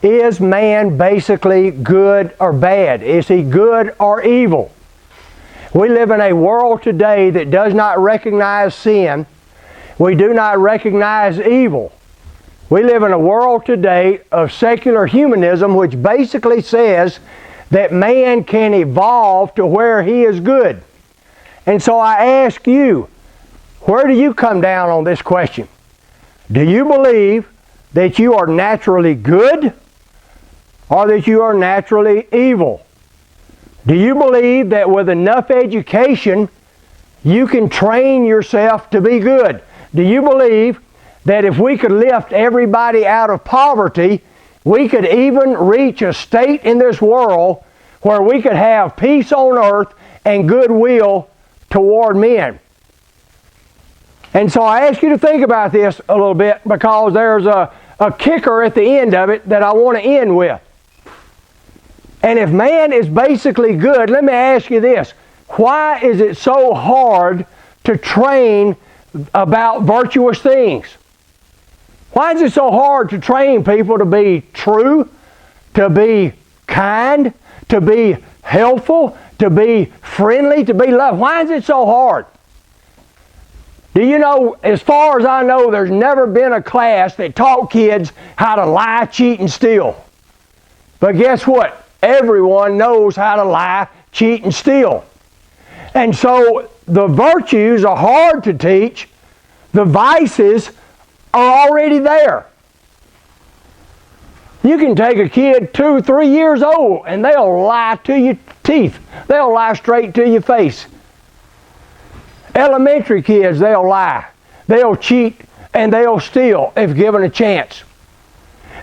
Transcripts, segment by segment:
Is man basically good or bad? Is he good or evil? We live in a world today that does not recognize sin. We do not recognize evil. We live in a world today of secular humanism, which basically says that man can evolve to where he is good. And so I ask you, where do you come down on this question? Do you believe that you are naturally good or that you are naturally evil? Do you believe that with enough education you can train yourself to be good? Do you believe that if we could lift everybody out of poverty, we could even reach a state in this world where we could have peace on earth and goodwill toward men? And so I ask you to think about this a little bit, because there's a kicker at the end of it that I want to end with. And if man is basically good, let me ask you this. Why is it so hard to train about virtuous things? Why is it so hard to train people to be true, to be kind, to be helpful, to be friendly, to be loved? Why is it so hard? Do you know, as far as I know, there's never been a class that taught kids how to lie, cheat, and steal. But guess what? Everyone knows how to lie, cheat, and steal. And so the virtues are hard to teach. The vices are already there. You can take a kid 2, 3 years old and they'll lie to your teeth. They'll lie straight to your face. Elementary kids, they'll lie. They'll cheat and they'll steal if given a chance.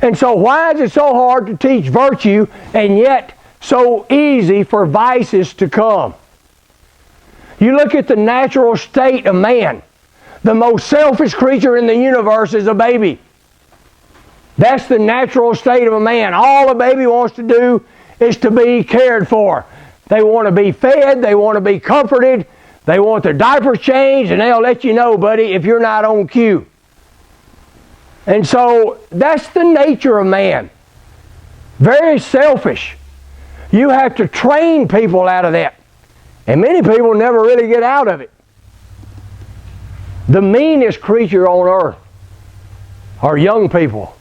And so why is it so hard to teach virtue and yet so easy for vices to come? You look at the natural state of man. The most selfish creature in the universe is a baby. That's the natural state of a man. All a baby wants to do is to be cared for. They want to be fed, they want to be comforted, they want their diapers changed, and they'll let you know, buddy, if you're not on cue. And so that's the nature of man. Very selfish. You have to train people out of that. And many people never really get out of it. The meanest creature on earth are young people.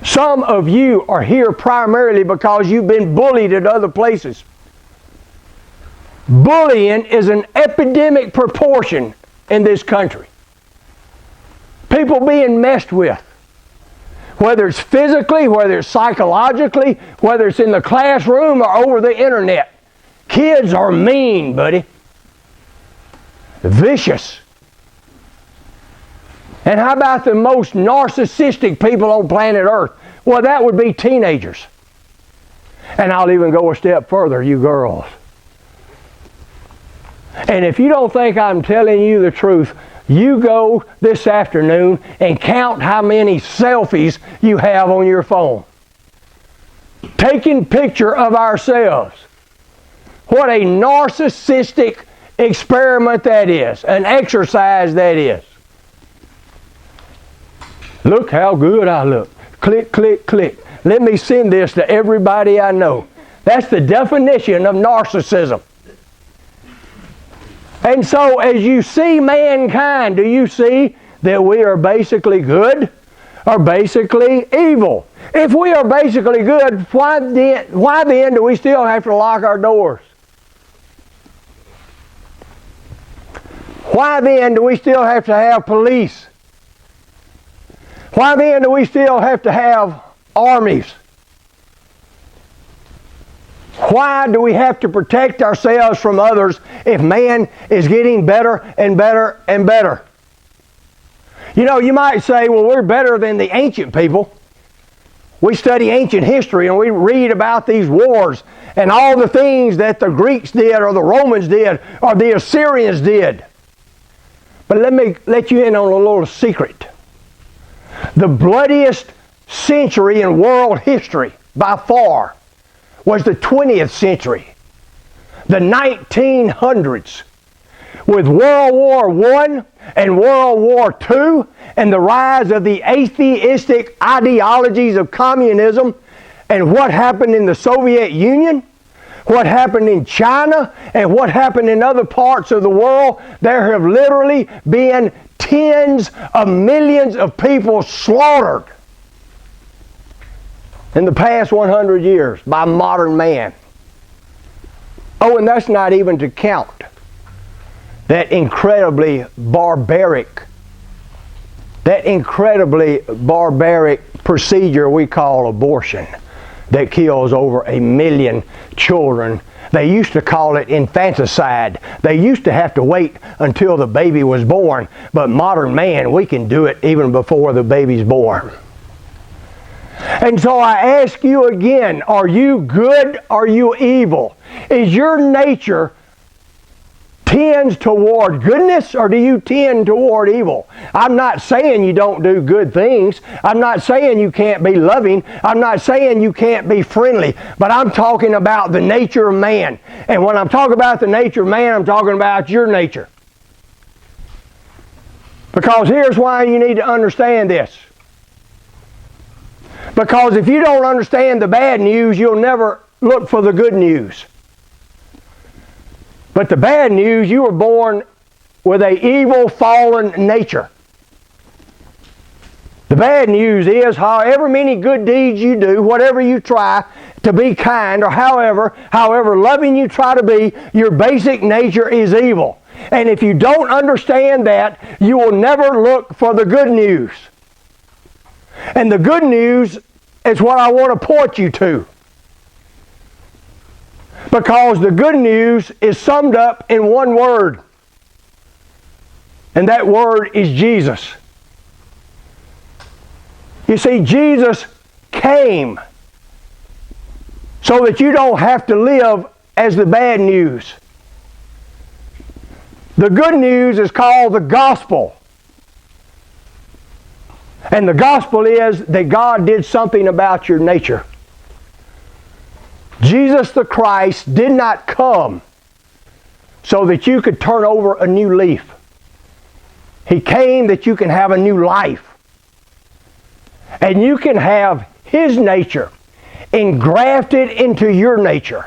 Some of you are here primarily because you've been bullied at other places. Bullying is an epidemic proportion in this country. People being messed with. Whether it's physically, whether it's psychologically, whether it's in the classroom or over the internet. Kids are mean, buddy. Vicious. And how about the most narcissistic people on planet Earth? Well, that would be teenagers. And I'll even go a step further, you girls. And if you don't think I'm telling you the truth, you go this afternoon and count how many selfies you have on your phone. Taking picture of ourselves. What a narcissistic experiment that is. An exercise that is. Look how good I look. Click, click, click. Let me send this to everybody I know. That's the definition of narcissism. And so as you see mankind, do you see that we are basically good or basically evil? If we are basically good, why then do we still have to lock our doors? Why then do we still have to have police? Why then do we still have to have armies? Why do we have to protect ourselves from others if man is getting better and better and better? You know, you might say, well, we're better than the ancient people. We study ancient history and we read about these wars and all the things that the Greeks did or the Romans did or the Assyrians did. But let me let you in on a little secret. The bloodiest century in world history by far was the 20th century, the 1900s, with World War I and World War II and the rise of the atheistic ideologies of communism and what happened in the Soviet Union, what happened in China, and what happened in other parts of the world, there have literally been tens of millions of people slaughtered in the past 100 years by modern man. Oh, and that's not even to count that incredibly barbaric procedure we call abortion that kills over 1 million children. They used to call it infanticide. They used to have to wait until the baby was born, but modern man, we can do it even before the baby's born. And so I ask you again, are you good? Are you evil? Is your nature tends toward goodness, or do you tend toward evil? I'm not saying you don't do good things. I'm not saying you can't be loving. I'm not saying you can't be friendly. But I'm talking about the nature of man. And when I'm talking about the nature of man, I'm talking about your nature. Because here's why you need to understand this. Because if you don't understand the bad news, you'll never look for the good news. But the bad news, you were born with an evil, fallen nature. The bad news is, however many good deeds you do, whatever you try to be kind, or however loving you try to be, your basic nature is evil. And if you don't understand that, you will never look for the good news. And the good news is what I want to point you to. Because the good news is summed up in one word. And that word is Jesus. You see, Jesus came so that you don't have to live as the bad news. The good news is called the gospel. And the gospel is that God did something about your nature. Jesus the Christ did not come so that you could turn over a new leaf. He came that you can have a new life. And you can have His nature engrafted into your nature.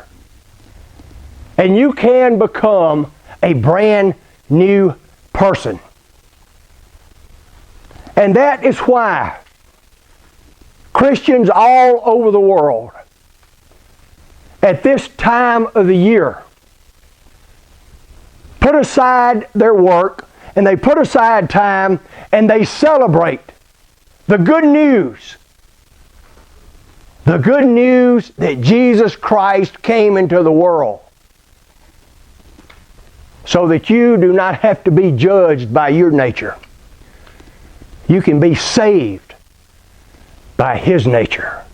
And you can become a brand new person. And that is why Christians all over the world at this time of the year put aside their work and they put aside time and they celebrate the good news. The good news that Jesus Christ came into the world so that you do not have to be judged by your nature. You can be saved by His nature.